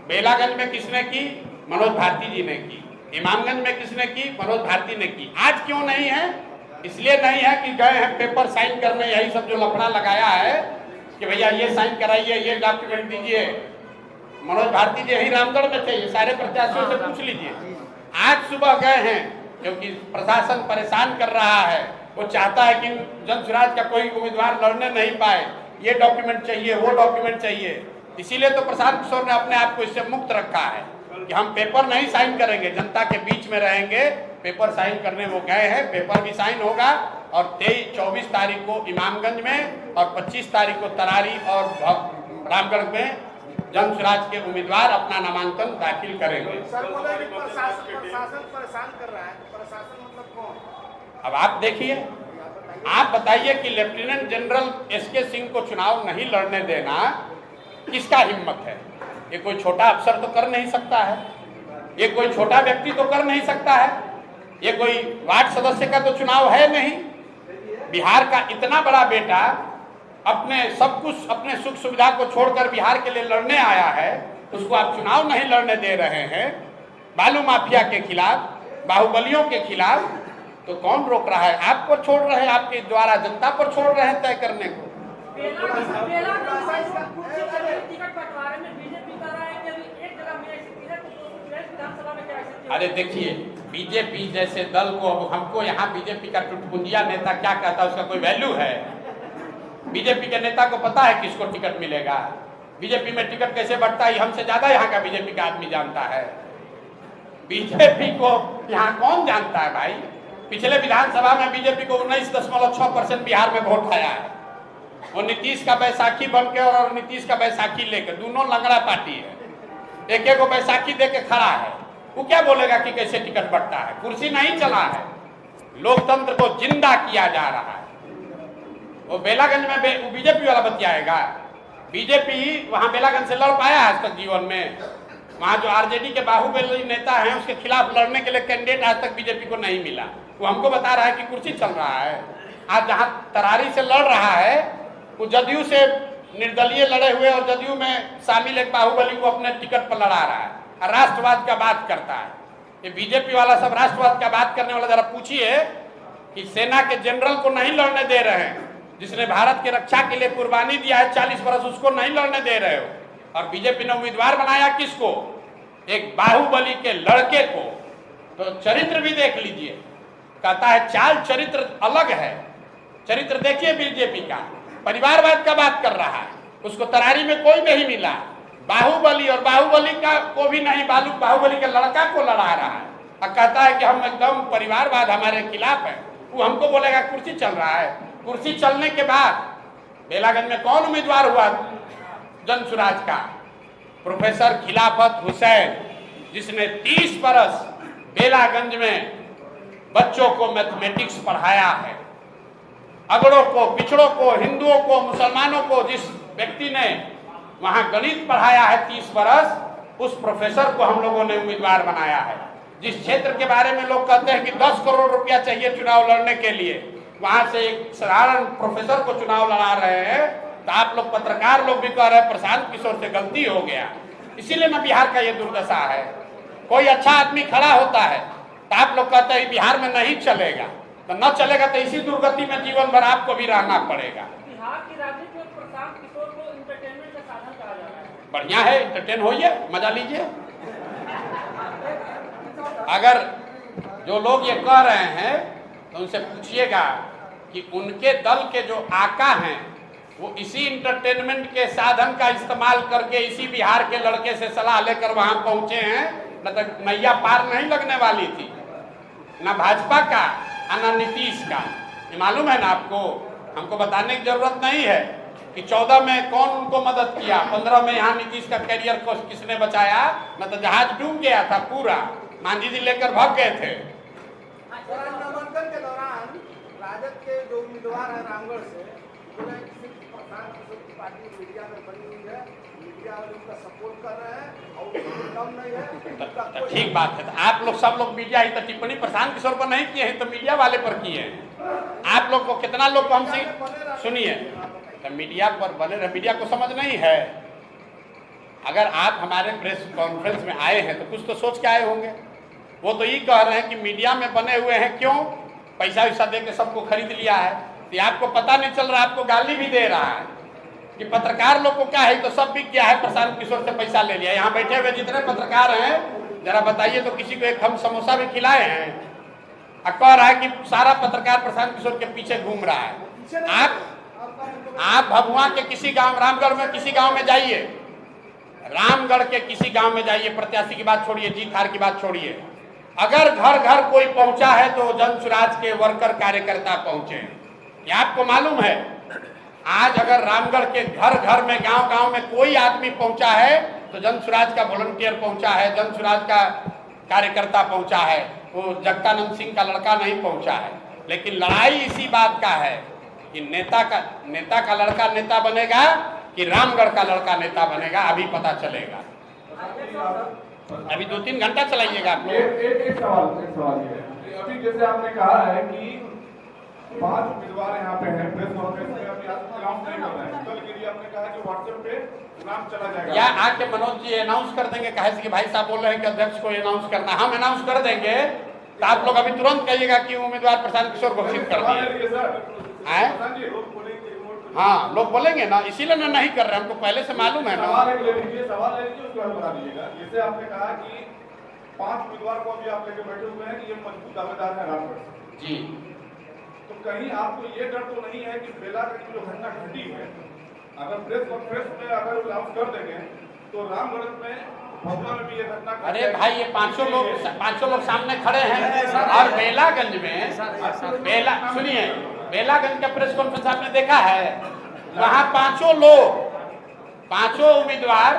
बेलागंज में किसने की? मनोज भारती जी ने की। इमामगंज में किसने की? मनोज भारती ने की। आज क्यों नहीं है? इसलिए नहीं है कि गए हैं पेपर साइन करने, यही सब जो लफड़ा लगाया है कि भैया ये साइन कराइए, ये डॉक्यूमेंट दीजिए। मनोज भारती जी यही रामगढ़ में थे, ये सारे प्रत्याशियों से पूछ लीजिए। आज सुबह गए हैं क्योंकि प्रशासन परेशान कर रहा है, वो चाहता है कि जन स्वराज का कोई उम्मीदवार लड़ने नहीं पाए, ये डॉक्यूमेंट चाहिए, वो डॉक्यूमेंट चाहिए। इसीलिए तो प्रशांत किशोर ने अपने आप को इससे मुक्त रखा है कि हम पेपर नहीं साइन करेंगे, जनता के बीच में रहेंगे। पेपर साइन करने वो गए हैं, पेपर भी साइन होगा और 23-24 तारीख को इमामगंज में और 25 तारीख को तरारी और रामगढ़ में जन स्वराज के उम्मीदवार अपना नामांकन दाखिल करेंगे। प्रशासन परेशान कर रहा है, प्रशासन मतलब कौन? अब आप देखिए, आप बताइए कि लेफ्टिनेंट जनरल SK सिंह को चुनाव नहीं लड़ने देना किसका हिम्मत है? ये कोई छोटा अफसर तो कर नहीं सकता है, ये कोई छोटा व्यक्ति तो कर नहीं सकता है, ये कोई वार्ड सदस्य का तो चुनाव है नहीं। बिहार का इतना बड़ा बेटा अपने सब कुछ, अपने सुख सुविधा को छोड़कर बिहार के लिए लड़ने आया है, उसको आप चुनाव नहीं लड़ने दे रहे हैं। बालू माफिया के खिलाफ, बाहुबलियों के खिलाफ, तो कौन रोक रहा है? आप पर छोड़ रहे हैं, आपके द्वारा जनता पर छोड़ रहे हैं तय करने को। अरे देखिए, बीजेपी जैसे दल को, अब हमको यहाँ बीजेपी का टुटपुंजिया नेता क्या कहता है उसका कोई वैल्यू है? बीजेपी के नेता को पता है किसको टिकट मिलेगा, बीजेपी में टिकट कैसे बढ़ता है, हमसे ज्यादा यहाँ का बीजेपी का आदमी जानता है। बीजेपी को यहाँ कौन जानता है भाई? पिछले विधानसभा में बीजेपी को 19.6% बिहार में वोट आया है। वो नीतीश का बैसाखी बन के और नीतीश का बैसाखी लेकर, दोनों लंगड़ा पार्टी है, एक एक को बैसाखी दे के खड़ा है। वो क्या बोलेगा कि कैसे टिकट बढ़ता है? कुर्सी नहीं चला है, लोकतंत्र को जिंदा किया जा रहा है। वो बेलागंज में बीजेपी वाला बतियाएगा? बीजेपी वहां बेलागंज से लड़ पाया आज तक जीवन में? वहाँ जो आरजेडी के बाहुबली नेता हैं उसके खिलाफ लड़ने के लिए कैंडिडेट आज तक बीजेपी को नहीं मिला। वो हमको बता रहा है कि कुर्सी चल रहा है। आज जहाँ तरारी से लड़ रहा है वो जदयू से निर्दलीय लड़े हुए और जदयू में शामिल एक बाहुबली को अपने टिकट पर लड़ा रहा है और राष्ट्रवाद का बात करता है। ये बीजेपी वाला सब राष्ट्रवाद का बात करने वाला जरा पूछिए कि सेना के जनरल को नहीं लड़ने दे रहे हैं, जिसने भारत की रक्षा के लिए कुर्बानी दिया है 40 वर्ष, उसको नहीं लड़ने दे रहे हो। और बीजेपी ने उम्मीदवार बनाया किसको? एक बाहुबली के लड़के को। तो चरित्र भी देख लीजिए, कहता है चाल चरित्र अलग है। चरित्र देखिए बीजेपी का, परिवारवाद का बात कर रहा है। उसको तरारी में कोई नहीं मिला, बाहुबली और बाहुबली का को भी नहीं, बाहुबली के लड़का को लड़ा रहा है और कहता है कि हम एकदम परिवारवाद हमारे खिलाफ है। वो हमको बोलेगा कुर्सी चल रहा है। कुर्सी चलने के बाद बेलागंज में कौन उम्मीदवार हुआ जन सुराज का? प्रोफेसर खिलाफत हुसैन, जिसने 30 बरस बेलागंज में बच्चों को मैथमेटिक्स पढ़ाया है। अगड़ों को, पिछड़ों को, हिंदुओं को, मुसलमानों को जिस व्यक्ति ने वहां गणित पढ़ाया है 30 बरस, उस प्रोफेसर को हम लोगों ने उम्मीदवार बनाया है। जिस क्षेत्र के बारे में लोग कहते हैं कि 10 करोड़ रुपया चाहिए चुनाव लड़ने के लिए, वहां से एक साधारण प्रोफेसर को चुनाव लड़ा रहे हैं। तो आप लोग पत्रकार लोग भी कह रहे हैं प्रशांत किशोर से गलती हो गया। इसीलिए ना बिहार का ये दुर्दशा है। कोई अच्छा आदमी खड़ा होता है तो आप लोग कहते हैं बिहार में नहीं चलेगा, तो न चलेगा तो इसी दुर्गति में जीवन भर आपको भी रहना पड़ेगा। बिहार की राजनीति में प्रशांत किशोर को एंटरटेनमेंट का साधन कहा जा रहा है। बढ़िया है, एंटरटेन होइए, मजा लीजिए। अगर जो लोग ये कह रहे हैं तो उनसे पूछिएगा कि उनके दल के जो आका हैं वो इसी एंटरटेनमेंट के साधन का इस्तेमाल करके इसी बिहार के लड़के से सलाह लेकर वहां पहुंचे हैं। न तो नैया पार नहीं लगने वाली थी, ना भाजपा का ना नीतीश का। ये मालूम है ना आपको? हमको बताने की जरूरत नहीं है कि 14 में कौन उनको मदद किया, 15 में यहाँ नीतीश का कैरियर को किसने बचाया। न तो जहाज डूब गया था पूरा, मांझी जी लेकर भाग गए थे। नामांकन के दौरान राजद के जो उम्मीदवार है रामगढ़ से, प्रशांत किशोर की पार्टी मीडिया में बनी हुई है, मीडिया वाले उनका सपोर्ट कर रहे हैं और कम नहीं है। तो ठीक बात है। तो आप लोग सब लोग मीडिया ही तो टिप्पणी प्रशांत किशोर पर नहीं किए हैं, तो मीडिया वाले पर किए हैं। आप लोग को कितना लोग को हमसे सुनिए, तो मीडिया पर बने रहे। मीडिया को समझ नहीं है। अगर आप हमारे प्रेस कॉन्फ्रेंस में आए हैं तो कुछ तो सोच के आए होंगे। वो तो ये कह रहे हैं कि मीडिया में बने हुए हैं, क्यों? पैसा वैसा दे के सबको खरीद लिया है। तो आपको पता नहीं चल रहा, आपको गाली भी दे रहा है कि पत्रकार लोग को क्या है, तो सब भी क्या है, प्रशांत किशोर से पैसा ले लिया। यहाँ बैठे हुए जितने पत्रकार हैं जरा बताइए तो किसी को एक हम समोसा भी खिलाए हैं? और कह रहा है कि सारा पत्रकार प्रशांत किशोर के पीछे घूम रहा है। आप भभुआ के किसी गांव, रामगढ़ में किसी गांव में जाइए, रामगढ़ के किसी गांव में जाइए, प्रत्याशी की बात छोड़िए, जीत हार की बात छोड़िए, अगर घर घर कोई पहुंचा है तो जन सुराज के वर्कर कार्यकर्ता पहुंचे। ये आपको मालूम है? आज अगर रामगढ़ के घर घर में, गांव गांव में कोई आदमी पहुंचा है तो जन सुराज का वॉलंटियर पहुंचा है, जन सुराज का कार्यकर्ता पहुंचा है। वो जगतानंद सिंह का लड़का नहीं पहुंचा है। लेकिन लड़ाई इसी बात का है कि नेता का लड़का नेता बनेगा कि रामगढ़ का लड़का नेता बनेगा, अभी पता चलेगा। अभी 2-3 घंटा चलाइएगा आप लोग। एक सवाल ये है, अभी जैसे आपने कहा है कि 5 उम्मीदवार यहाँ पे हैं, प्रेस कॉन्फ्रेंस में अभी अनाउंस नहीं कर रहे हैं। कल के लिए आपने कहा कि व्हाट्सएप पे नाम चला जाएगा, या आके मनोज जी अनाउंस कर देंगे। कहे कि भाई साहब बोल रहे हैं कि अध्यक्ष को अनाउंस करना, हम अनाउंस कर देंगे तो आप लोग अभी तुरंत कहिएगा कि उम्मीदवार प्रशांत किशोर घोषित कर दिए। हाँ, लोग बोलेंगे ना, इसीलिए ना नहीं कर रहे, हमको पहले से मालूम है ना। सवाल ले लीजिए, उसके बाद बता दीजिएगा। जैसे आपने कहा कि 5 उम्मीदवार को अभी आप लेके बैठे हुए हैं कि ये मजबूत दावेदार है रामगढ़ से जी, तो कहीं आपको ये डर तो नहीं है कि बेलागंज की जो घटना घटी है, अगर प्रेस कॉन्फ्रेंस में अगर अनाउंस कर देंगे तो रामगढ़ में, भभुआ में भी ये घटना? अरे भाई, ये 500 लोग सामने खड़े हैं। और बेलागंज में, सुनिए, बेलागंज का प्रेस कॉन्फ्रेंस आपने देखा है? वहाँ 5 लोग, 5 उम्मीदवार,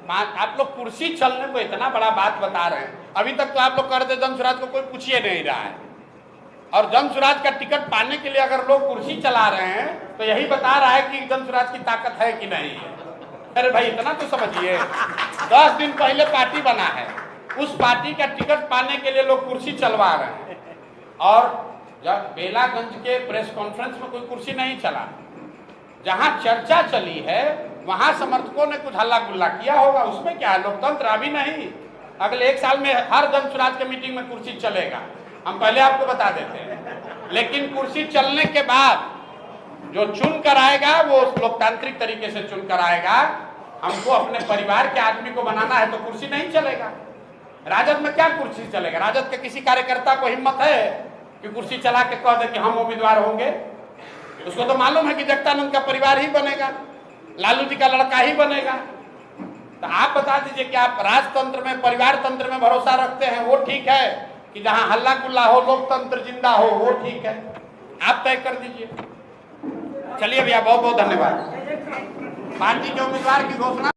आप लोग कुर्सी चलने को इतना बड़ा बात बता रहे हैं। अभी तक तो आप लोग कर दे जन सुराज को कोई पूछिए नहीं रहा है। और जन सुराज का टिकट पाने के लिए अगर लोग कुर्सी चला रहे हैं तो यही बता रहा है कि जन सुराज की ताकत है कि नहीं है। अरे भाई इतना तो समझिए, 10 दिन पहले पार्टी बना है, उस पार्टी का टिकट पाने के लिए लोग कुर्सी चलवा रहे हैं, और जब बेलागंज के प्रेस कॉन्फ्रेंस में कोई कुर्सी नहीं चला, जहां चर्चा चली है वहां समर्थकों ने कुछ हल्ला गुल्ला किया होगा, उसमें क्या है, लोकतंत्र अभी नहीं, अगले 1 साल में हर जन स्वराज के मीटिंग में कुर्सी चलेगा, हम पहले आपको बता देते हैं। लेकिन कुर्सी चलने के बाद जो चुन कर आएगा वो लोकतांत्रिक तरीके से चुन कर आएगा। हमको अपने परिवार के आदमी को बनाना है तो कुर्सी नहीं चलेगा। राजद में क्या कुर्सी चलेगा? राजद के किसी कार्यकर्ता को हिम्मत है कि कुर्सी चला के कह दे कि हम उम्मीदवार होंगे? उसको तो मालूम है कि जगदानंद का परिवार ही बनेगा, लालू जी का लड़का ही बनेगा। तो आप बता दीजिए कि आप राजतंत्र में, परिवार तंत्र में भरोसा रखते हैं, वो ठीक है, कि जहां हल्ला गुल्ला हो, लोकतंत्र जिंदा हो, वो ठीक है? आप तय कर दीजिए। चलिए भैया, बहुत बहुत धन्यवाद। पार्टी के उम्मीदवार की घोषणा।